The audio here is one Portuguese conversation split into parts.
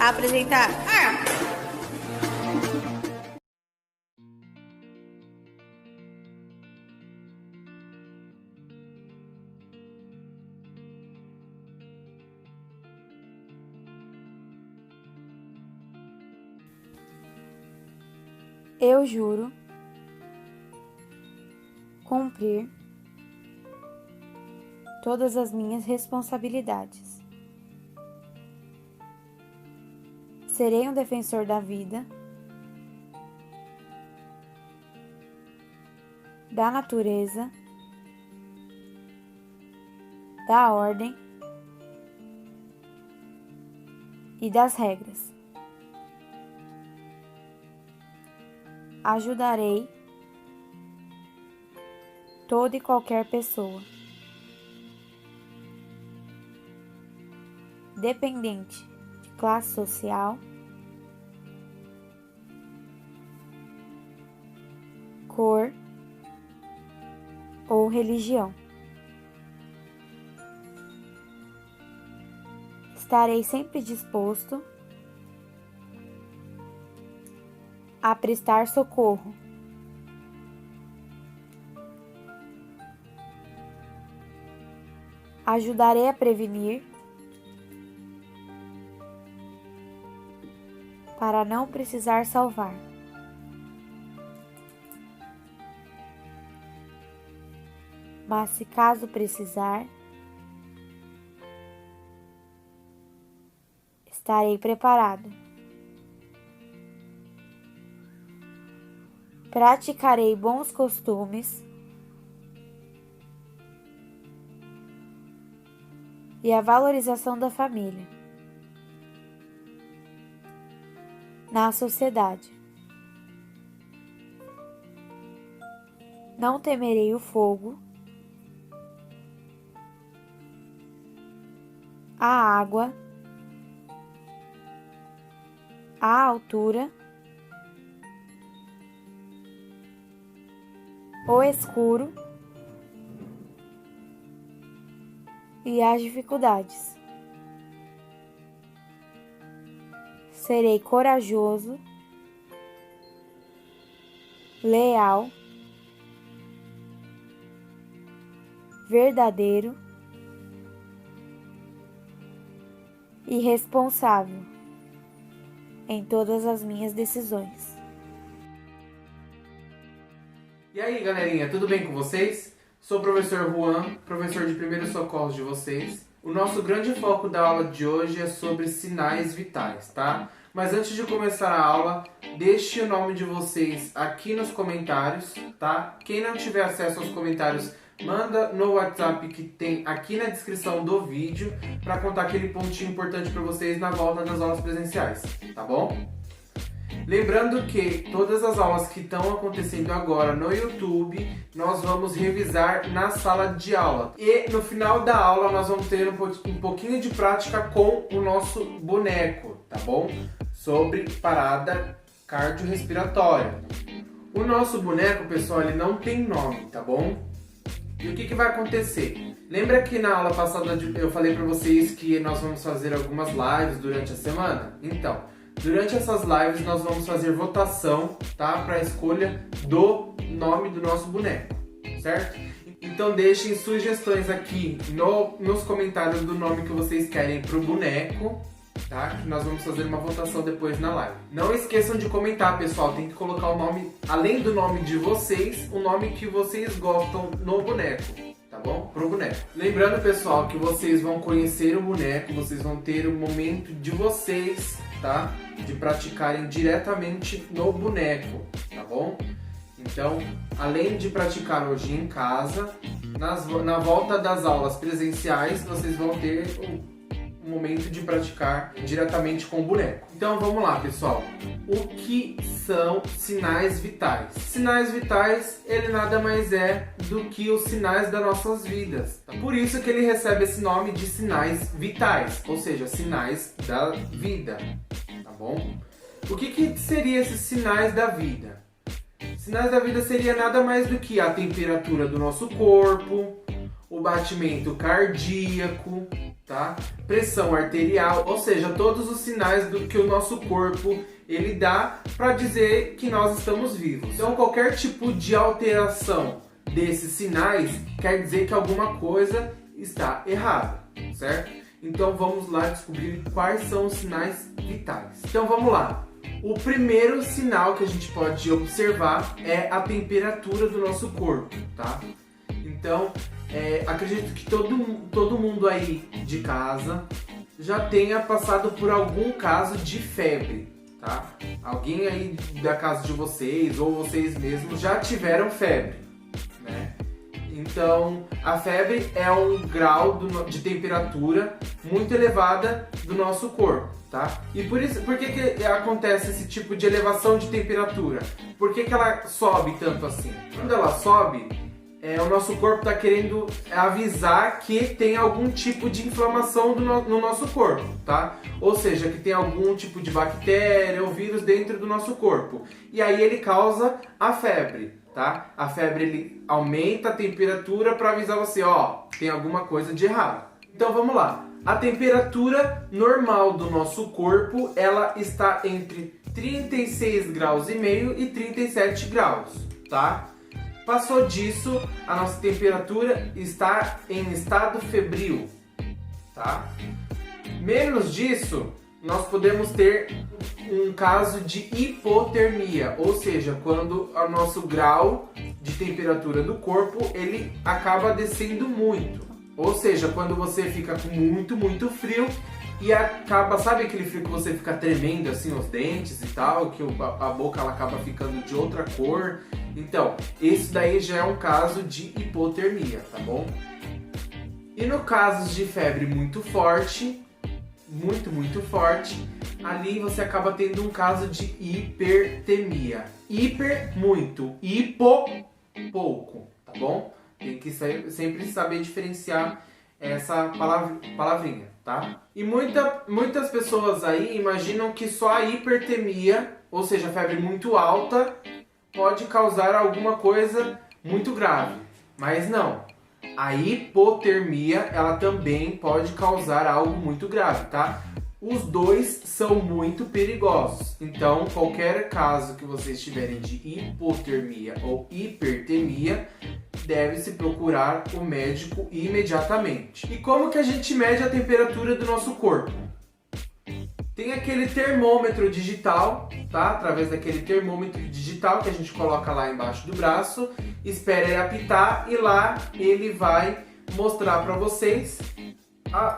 apresentar. Eu juro cumprir todas as minhas responsabilidades. Serei um defensor da vida, da natureza, da ordem e das regras. Ajudarei toda e qualquer pessoa, dependente de classe social, cor ou religião. Estarei sempre disposto a prestar socorro. Ajudarei a prevenir para não precisar salvar. Mas se caso precisar, estarei preparado. Praticarei bons costumes e a valorização da família na sociedade. Não temerei o fogo, a água, a altura, o escuro e as dificuldades. Serei corajoso, leal, verdadeiro e responsável em todas as minhas decisões. E aí, galerinha, tudo bem com vocês? Sou o professor Juan, professor de primeiros socorros de vocês. O nosso grande foco da aula de hoje é sobre sinais vitais, tá? Mas antes de começar a aula, deixe o nome de vocês aqui nos comentários, tá? Quem não tiver acesso aos comentários, manda no WhatsApp que tem aqui na descrição do vídeo para contar aquele pontinho importante para vocês na volta das aulas presenciais, tá bom? Lembrando que todas as aulas que estão acontecendo agora no YouTube, nós vamos revisar na sala de aula. E no final da aula nós vamos ter um pouquinho de prática com o nosso boneco, tá bom? Sobre parada cardiorrespiratória. O nosso boneco, pessoal, ele não tem nome, tá bom? E o que vai acontecer? Lembra que na aula passada eu falei para vocês que nós vamos fazer algumas lives durante a semana? Então, durante essas lives nós vamos fazer votação, tá? Para a escolha do nome do nosso boneco, certo? Então deixem sugestões aqui nos comentários do nome que vocês querem pro boneco, tá? Que nós vamos fazer uma votação depois na live. Não esqueçam de comentar, pessoal, tem que colocar o nome, além do nome de vocês, o nome que vocês gostam no boneco, tá bom? Pro boneco. Lembrando, pessoal, que vocês vão conhecer o boneco, vocês vão ter o momento de vocês, tá? De praticarem diretamente no boneco, tá bom? Então, além de praticar hoje em casa, na volta das aulas presenciais, vocês vão ter um momento de praticar diretamente com o boneco. Então vamos lá, pessoal. O que são sinais vitais? Sinais vitais, ele nada mais é do que os sinais das nossas vidas. Por isso que ele recebe esse nome de sinais vitais, ou seja, sinais da vida, tá bom? O que seria esses sinais da vida? Sinais da vida seria nada mais do que a temperatura do nosso corpo, o batimento cardíaco, tá? Pressão arterial, ou seja, todos os sinais que o nosso corpo ele dá para dizer que nós estamos vivos. Então, qualquer tipo de alteração desses sinais quer dizer que alguma coisa está errada, certo? Então, vamos lá descobrir quais são os sinais vitais. Então, vamos lá. O primeiro sinal que a gente pode observar é a temperatura do nosso corpo, tá? Então, acredito que todo mundo aí de casa já tenha passado por algum caso de febre, tá? Alguém aí da casa de vocês ou vocês mesmos já tiveram febre, né? Então, a febre é um grau de temperatura muito elevada do nosso corpo, tá? E por que acontece esse tipo de elevação de temperatura? Por que ela sobe tanto assim? Quando ela sobe, o nosso corpo está querendo avisar que tem algum tipo de inflamação no nosso corpo, tá? Ou seja, que tem algum tipo de bactéria ou vírus dentro do nosso corpo. E aí ele causa a febre, tá? A febre ele aumenta a temperatura para avisar você, ó, tem alguma coisa de errado. Então vamos lá. A temperatura normal do nosso corpo, ela está entre 36 graus e meio e 37 graus, tá? Passou disso, a nossa temperatura está em estado febril, tá? Menos disso, nós podemos ter um caso de hipotermia, ou seja, quando o nosso grau de temperatura do corpo, ele acaba descendo muito. Ou seja, quando você fica com muito frio e acaba, sabe aquele frio que você fica tremendo assim os dentes e tal, que a boca ela acaba ficando de outra cor. Então, esse daí já é um caso de hipotermia, tá bom? E no caso de febre muito forte, muito forte, ali você acaba tendo um caso de hipertemia. Hiper, muito. Hipo, pouco, tá bom? Tem que sempre saber diferenciar essa palavrinha, tá? E muitas pessoas aí imaginam que só a hipertemia, ou seja, febre muito alta, pode causar alguma coisa muito grave. Mas não. A hipotermia, ela também pode causar algo muito grave, tá? Os dois são muito perigosos. Então, qualquer caso que vocês tiverem de hipotermia ou hipertemia, deve-se procurar o médico imediatamente. E como que a gente mede a temperatura do nosso corpo? Tem aquele termômetro digital, tá? Através daquele termômetro digital que a gente coloca lá embaixo do braço, espera ele apitar e lá ele vai mostrar para vocês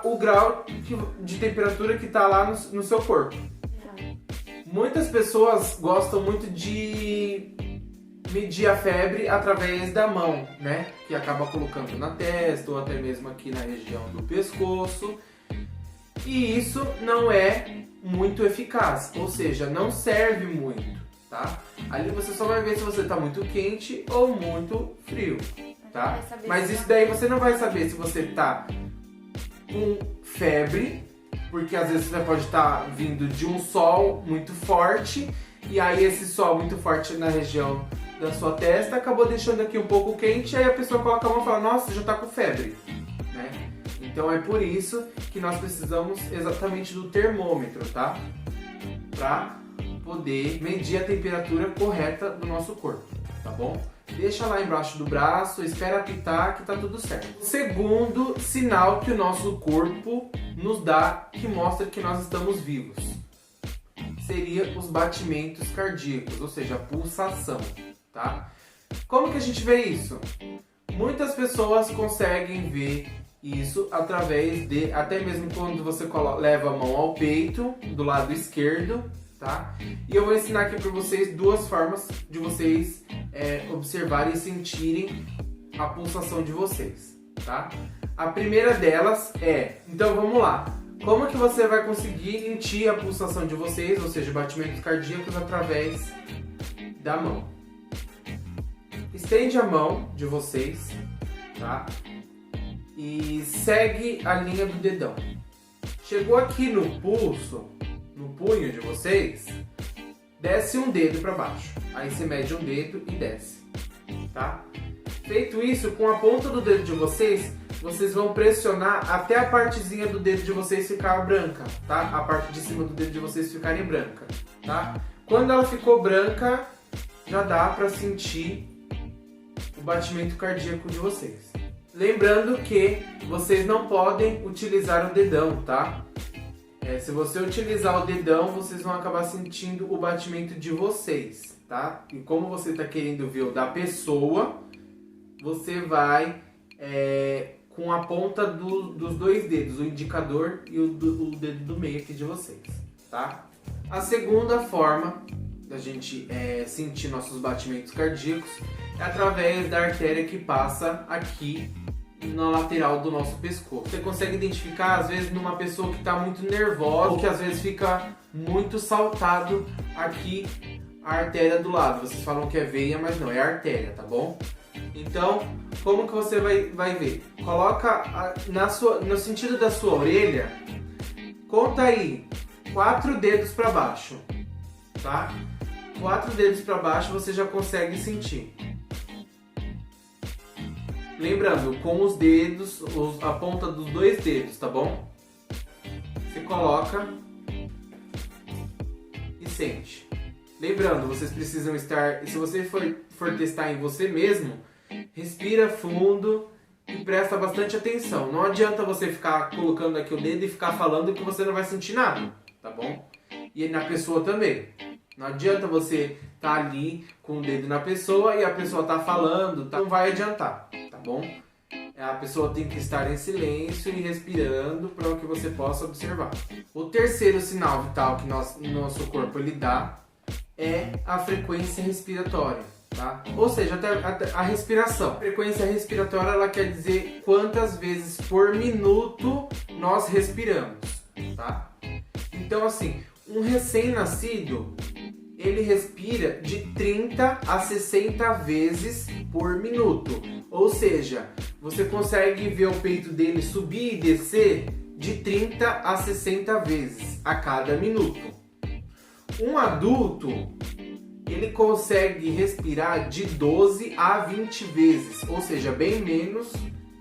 o grau de temperatura que está lá no seu corpo. Muitas pessoas gostam muito de medir a febre através da mão, né? Que acaba colocando na testa ou até mesmo aqui na região do pescoço. E isso não é muito eficaz, ou seja, não serve muito, tá? Ali você só vai ver se você está muito quente ou muito frio, tá? Mas isso daí você não vai saber se você está com febre, porque às vezes você pode estar vindo de um sol muito forte e aí esse sol muito forte na região da sua testa acabou deixando aqui um pouco quente, aí a pessoa coloca a mão e fala, nossa, já está com febre, né? Então é por isso que nós precisamos exatamente do termômetro, tá? Para poder medir a temperatura correta do nosso corpo, tá bom? Deixa lá embaixo do braço, espera apitar que tá tudo certo. O segundo sinal que o nosso corpo nos dá, que mostra que nós estamos vivos, seria os batimentos cardíacos, ou seja, a pulsação, tá? Como que a gente vê isso? Muitas pessoas conseguem ver isso através de, até mesmo quando você leva a mão ao peito, do lado esquerdo, tá? E eu vou ensinar aqui para vocês duas formas de vocês observarem e sentirem a pulsação de vocês, tá? A primeira delas então vamos lá, como que você vai conseguir sentir a pulsação de vocês, ou seja, batimentos cardíacos através da mão? Estende a mão de vocês, tá? E segue a linha do dedão. Chegou aqui no pulso, no punho de vocês, desce um dedo para baixo. Aí você mede um dedo e desce, tá? Feito isso, com a ponta do dedo de vocês, vocês vão pressionar até a partezinha do dedo de vocês ficar branca, tá? A parte de cima do dedo de vocês ficarem branca, tá? Quando ela ficou branca, já dá para sentir o batimento cardíaco de vocês. Lembrando que vocês não podem utilizar o dedão, tá? Se você utilizar o dedão, vocês vão acabar sentindo o batimento de vocês, tá? E como você está querendo ver o da pessoa, você vai com a ponta dos dois dedos, o indicador e o dedo do meio aqui de vocês, tá? A segunda forma da gente sentir nossos batimentos cardíacos é através da artéria que passa aqui na lateral do nosso pescoço. Você consegue identificar, às vezes, numa pessoa que está muito nervosa ou que às vezes fica muito saltado aqui a artéria do lado. Vocês falam que é veia, mas não, é artéria, tá bom? Então, como que você vai ver? Coloca no sentido da sua orelha, conta aí 4 dedos para baixo, tá? 4 dedos para baixo você já consegue sentir. Lembrando, com os dedos, a ponta dos 2 dedos, tá bom? Você coloca e sente. Lembrando, vocês precisam estar... Se você for testar em você mesmo, respira fundo e presta bastante atenção. Não adianta você ficar colocando aqui o dedo e ficar falando que você não vai sentir nada, tá bom? E na pessoa também. Não adianta você estar ali com o dedo na pessoa e a pessoa tá falando, tá? Não vai adiantar, tá bom? A pessoa tem que estar em silêncio e respirando para que você possa observar. O terceiro sinal vital que nosso corpo ele dá é a frequência respiratória, tá? Ou seja, até a respiração. A frequência respiratória ela quer dizer quantas vezes por minuto nós respiramos, tá? Então assim, um recém-nascido ele respira de 30 a 60 vezes por minuto. Ou seja, você consegue ver o peito dele subir e descer de 30 a 60 vezes a cada minuto. Um adulto, ele consegue respirar de 12 a 20 vezes, ou seja, bem menos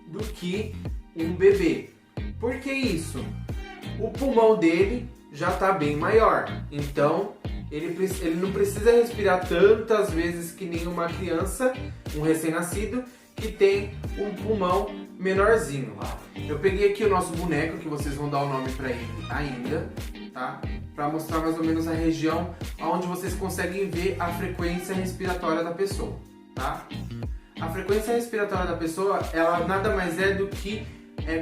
do que um bebê. Por que isso? O pulmão dele já está bem maior, então ele não precisa respirar tantas vezes que nem uma criança, um recém-nascido, que tem um pulmão menorzinho. Eu peguei aqui o nosso boneco, que vocês vão dar o nome para ele ainda, tá? Para mostrar mais ou menos a região onde vocês conseguem ver a frequência respiratória da pessoa, tá? A frequência respiratória da pessoa, ela nada mais é do que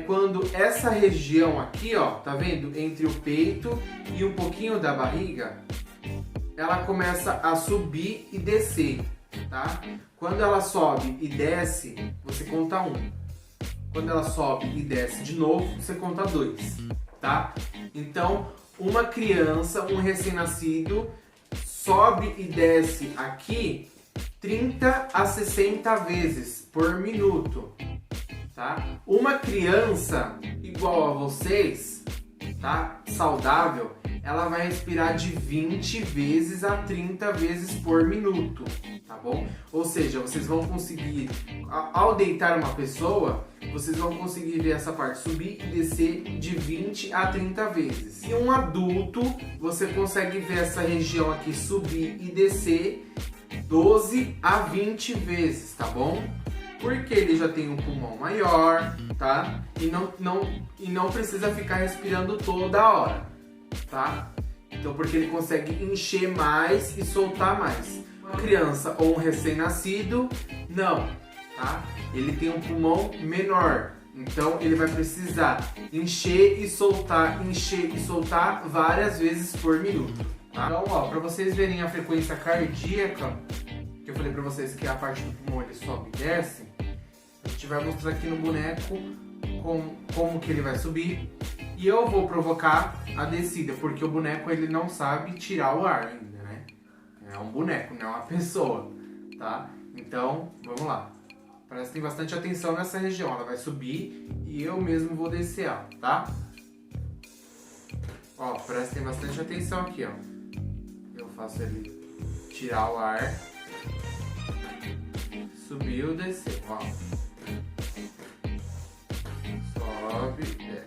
quando essa região aqui, ó, tá vendo? Entre o peito e um pouquinho da barriga, ela começa a subir e descer, tá? Quando ela sobe e desce, você conta 1. Quando ela sobe e desce de novo, você conta 2, tá? Então, uma criança, um recém-nascido, sobe e desce aqui 30 a 60 vezes por minuto, tá? Uma criança igual a vocês, tá? Saudável, ela vai respirar de 20 vezes a 30 vezes por minuto, tá bom? Ou seja, vocês vão conseguir, ao deitar uma pessoa, vocês vão conseguir ver essa parte subir e descer de 20 a 30 vezes. E um adulto, você consegue ver essa região aqui subir e descer 12 a 20 vezes, tá bom? Porque ele já tem um pulmão maior, tá? E não precisa ficar respirando toda hora, tá? Então, porque ele consegue encher mais e soltar mais. Uma criança ou um recém-nascido, não, tá? Ele tem um pulmão menor, então ele vai precisar encher e soltar várias vezes por minuto, tá? Então, ó, para vocês verem a frequência cardíaca, que eu falei para vocês que a parte do pulmão ele sobe e desce, a gente vai mostrar aqui no boneco como que ele vai subir. E eu vou provocar a descida, porque o boneco ele não sabe tirar o ar ainda, né? É um boneco, não é uma pessoa, tá? Então, vamos lá. Prestem bastante atenção nessa região, ela vai subir e eu mesmo vou descer ela, tá? Ó, prestem bastante atenção aqui, ó. Eu faço ele tirar o ar, subiu, desceu, ó. 9, 10.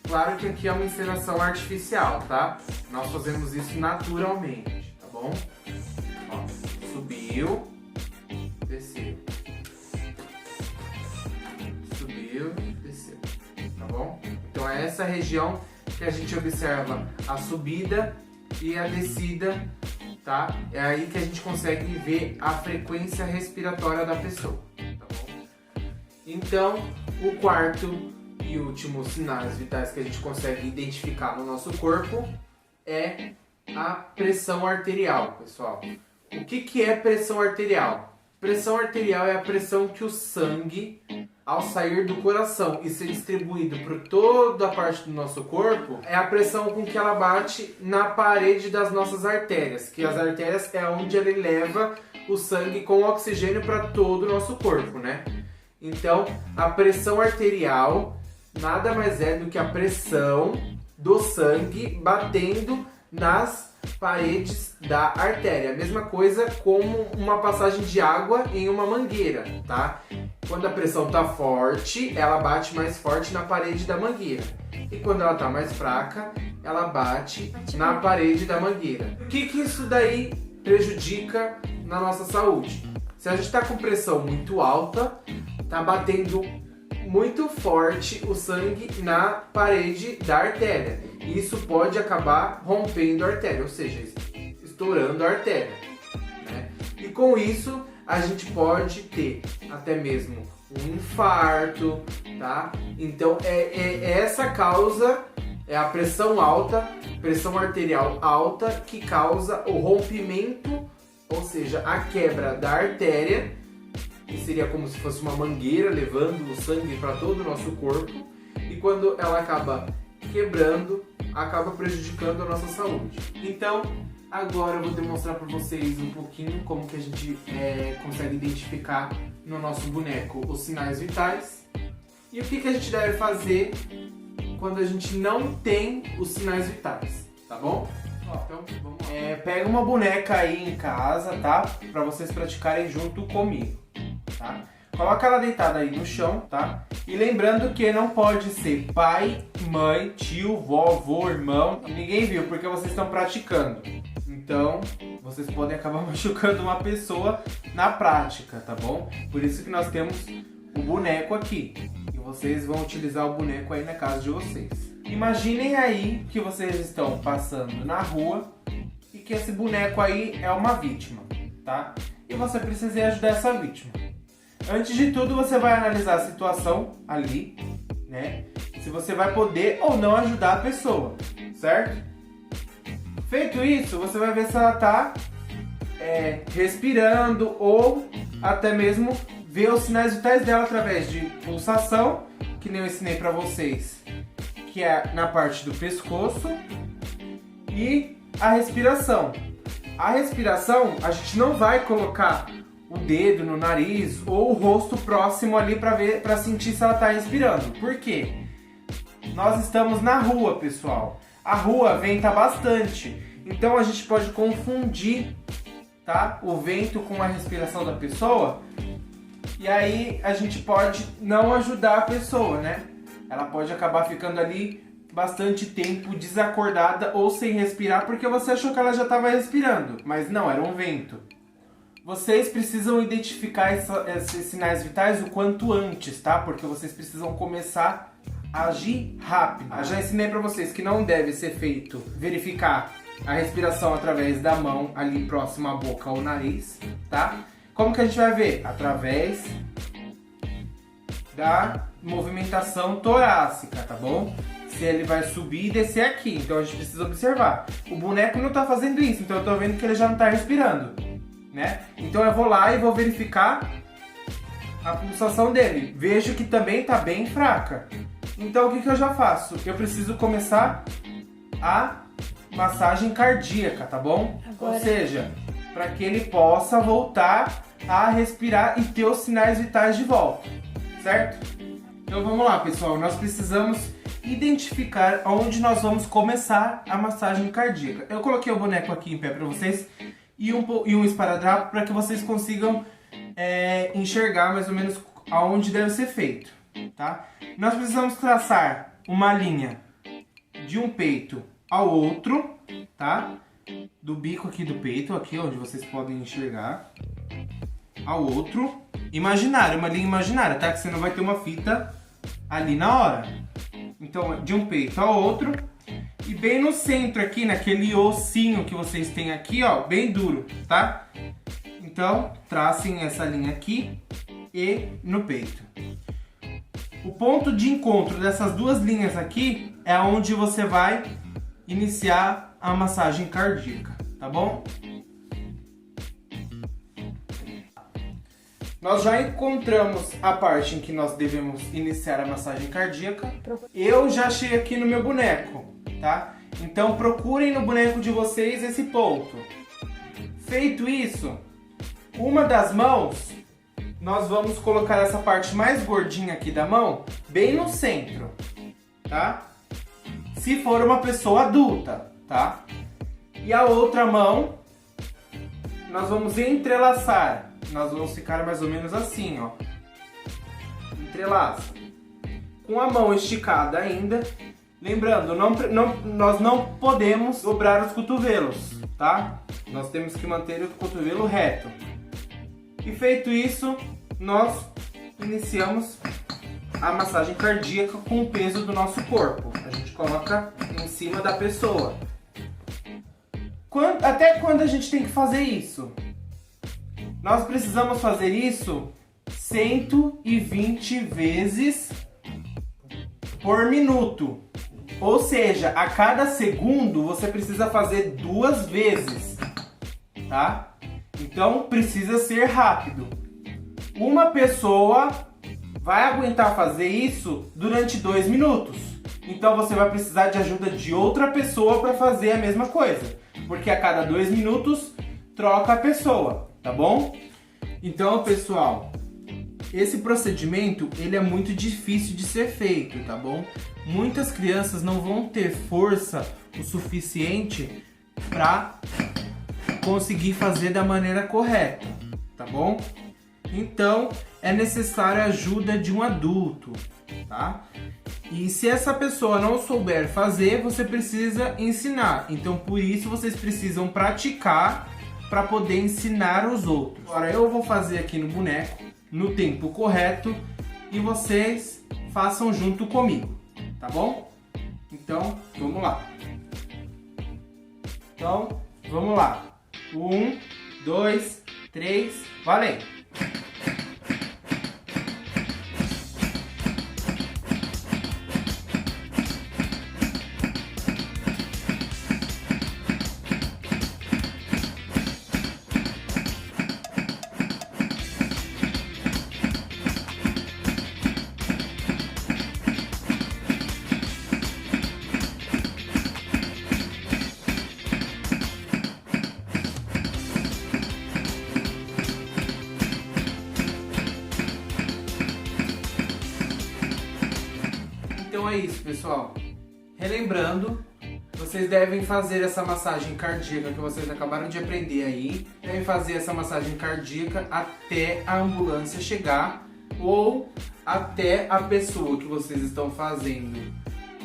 Claro que aqui é uma encenação artificial, tá? Nós fazemos isso naturalmente, tá bom? Ó, subiu, desceu. Subiu, desceu, tá bom? Então é essa região que a gente observa a subida e a descida, tá? É aí que a gente consegue ver a frequência respiratória da pessoa, tá bom? Então, o quarto e últimos sinais vitais que a gente consegue identificar no nosso corpo é a pressão arterial, pessoal. O que é pressão arterial? Pressão arterial é a pressão que o sangue, ao sair do coração e ser distribuído por toda a parte do nosso corpo, é a pressão com que ela bate na parede das nossas artérias, que as artérias é onde ele leva o sangue com oxigênio para todo o nosso corpo, né? Então, a pressão arterial nada mais é do que a pressão do sangue batendo nas paredes da artéria. A mesma coisa como uma passagem de água em uma mangueira, tá? Quando a pressão tá forte, ela bate mais forte na parede da mangueira. E quando ela tá mais fraca, ela bate na parede da mangueira. O que isso daí prejudica na nossa saúde? Se a gente tá com pressão muito alta, tá batendo muito forte o sangue na parede da artéria. E isso pode acabar rompendo a artéria, ou seja, estourando a artéria, né? E com isso a gente pode ter até mesmo um infarto, tá? Então é essa causa, é a pressão alta, pressão arterial alta, que causa o rompimento, ou seja, a quebra da artéria, que seria como se fosse uma mangueira levando o sangue para todo o nosso corpo, e quando ela acaba quebrando, acaba prejudicando a nossa saúde. Então, agora eu vou demonstrar para vocês um pouquinho como que a gente consegue identificar no nosso boneco os sinais vitais e o que a gente deve fazer quando a gente não tem os sinais vitais, tá bom? Então, vamos lá. Pega uma boneca aí em casa, tá? Para vocês praticarem junto comigo, tá? Coloca ela deitada aí no chão, tá? E lembrando que não pode ser pai, mãe, tio, vovô, irmão. Ninguém viu porque vocês estão praticando. Então, vocês podem acabar machucando uma pessoa na prática, tá bom? Por isso que nós temos o boneco aqui. E vocês vão utilizar o boneco aí na casa de vocês. Imaginem aí que vocês estão passando na rua e que esse boneco aí é uma vítima, tá? E você precisa ajudar essa vítima. Antes de tudo, você vai analisar a situação ali, né? Se você vai poder ou não ajudar a pessoa, certo? Feito isso, você vai ver se ela tá respirando ou até mesmo ver os sinais vitais dela através de pulsação, que nem eu ensinei pra vocês, que é na parte do pescoço, e a respiração. A respiração, a gente não vai colocar o dedo no nariz ou o rosto próximo ali para sentir se ela está respirando. Por quê? Nós estamos na rua, pessoal. A rua venta bastante, então a gente pode confundir, tá, o vento com a respiração da pessoa, e aí a gente pode não ajudar a pessoa, né? Ela pode acabar ficando ali bastante tempo desacordada ou sem respirar porque você achou que ela já estava respirando, mas não, era um vento. Vocês precisam identificar esses sinais vitais o quanto antes, tá? Porque vocês precisam começar a agir rápido. Eu já ensinei pra vocês que não deve ser feito verificar a respiração através da mão ali próximo à boca ou nariz, tá? Como que a gente vai ver? Através da movimentação torácica, tá bom? Se ele vai subir e descer aqui, então a gente precisa observar. O boneco não tá fazendo isso, então eu tô vendo que ele já não tá respirando, né? Então eu vou lá e vou verificar a pulsação dele. Vejo que também tá bem fraca. Então o que eu já faço? Eu preciso começar a massagem cardíaca, tá bom? Agora... Ou seja, para que ele possa voltar a respirar e ter os sinais vitais de volta, certo? Então vamos lá, pessoal. Nós precisamos identificar onde nós vamos começar a massagem cardíaca. Eu coloquei o boneco aqui em pé para vocês e um esparadrapo para que vocês consigam enxergar mais ou menos aonde deve ser feito, tá? Nós precisamos traçar uma linha de um peito ao outro, tá? Do bico aqui do peito, aqui onde vocês podem enxergar, ao outro. Imaginário, uma linha imaginária, tá? Que você não vai ter uma fita ali na hora. Então, de um peito ao outro. E bem no centro aqui, naquele ossinho que vocês têm aqui, ó, bem duro, tá? Então, tracem essa linha aqui e no peito. O ponto de encontro dessas duas linhas aqui é onde você vai iniciar a massagem cardíaca, tá bom? Nós já encontramos a parte em que nós devemos iniciar a massagem cardíaca. Eu já achei aqui no meu boneco, tá? Então procurem no boneco de vocês esse ponto. Feito isso, uma das mãos, nós vamos colocar essa parte mais gordinha aqui da mão bem no centro, tá? Se for uma pessoa adulta, tá? E a outra mão, nós vamos entrelaçar. Nós vamos ficar mais ou menos assim, ó. Entrelaça. Com a mão esticada ainda. Lembrando, nós não podemos dobrar os cotovelos, tá? Nós temos que manter o cotovelo reto. E feito isso, nós iniciamos a massagem cardíaca com o peso do nosso corpo. A gente coloca em cima da pessoa. Até quando a gente tem que fazer isso? Nós precisamos fazer isso 120 vezes por minuto. Ou seja, a cada segundo você precisa fazer 2 vezes, tá? Então precisa ser rápido. Uma pessoa vai aguentar fazer isso durante 2 minutos. Então você vai precisar de ajuda de outra pessoa para fazer a mesma coisa. Porque a cada 2 minutos troca a pessoa, tá bom? Então, pessoal, esse procedimento ele é muito difícil de ser feito, tá bom? Muitas crianças não vão ter força o suficiente para conseguir fazer da maneira correta, tá bom? Então, é necessária a ajuda de um adulto, tá? E se essa pessoa não souber fazer, você precisa ensinar. Então, por isso, vocês precisam praticar para poder ensinar os outros. Agora, eu vou fazer aqui no boneco, no tempo correto, e vocês façam junto comigo, tá bom? Então, vamos lá. Então, vamos lá. 1, 2, 3, valendo! Então é isso, pessoal. Relembrando, vocês devem fazer essa massagem cardíaca que vocês acabaram de aprender aí. Devem fazer essa massagem cardíaca até a ambulância chegar ou até a pessoa que vocês estão fazendo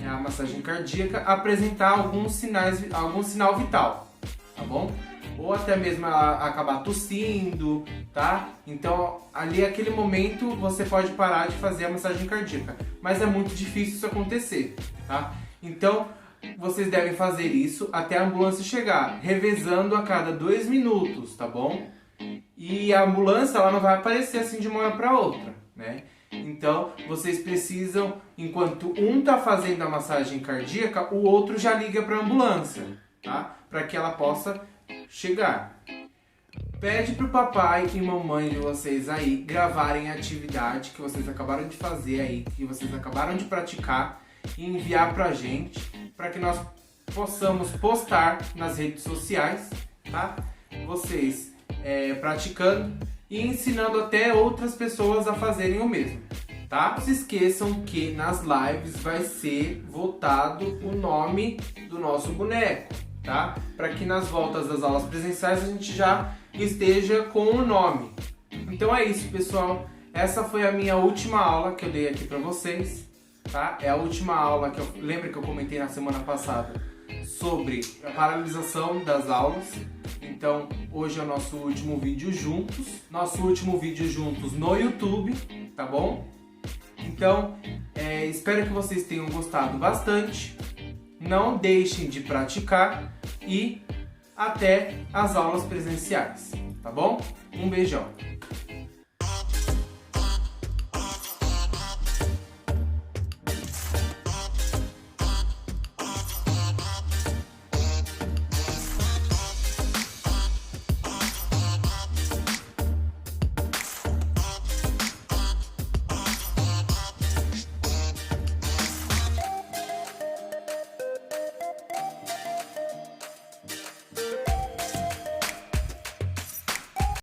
a massagem cardíaca apresentar algum sinal vital, tá bom? Ou até mesmo acabar tossindo, tá? Então, ali naquele momento, você pode parar de fazer a massagem cardíaca. Mas é muito difícil isso acontecer, tá? Então, vocês devem fazer isso até a ambulância chegar, revezando a cada 2 minutos, tá bom? E a ambulância, ela não vai aparecer assim de uma hora para outra, né? Então, vocês precisam, enquanto um tá fazendo a massagem cardíaca, o outro já liga para a ambulância, tá? Para que ela possa chegar. Pede pro papai e mamãe de vocês aí gravarem a atividade que vocês acabaram de fazer aí, que vocês acabaram de praticar e enviar pra gente, para que nós possamos postar nas redes sociais, tá? Vocês praticando e ensinando até outras pessoas a fazerem o mesmo, tá? Não se esqueçam que nas lives vai ser votado o nome do nosso boneco, tá? Para que nas voltas das aulas presenciais a gente já esteja com o nome. Então é isso, pessoal. essa foi a minha última aula que eu dei aqui para vocês, tá? É a última aula que lembra que eu comentei na semana passada sobre a paralisação das aulas. Então, hoje é o nosso último vídeo juntos. Nosso último vídeo juntos no YouTube, tá bom? Então, espero que vocês tenham gostado bastante. Não deixem de praticar e até as aulas presenciais, tá bom? Um beijão!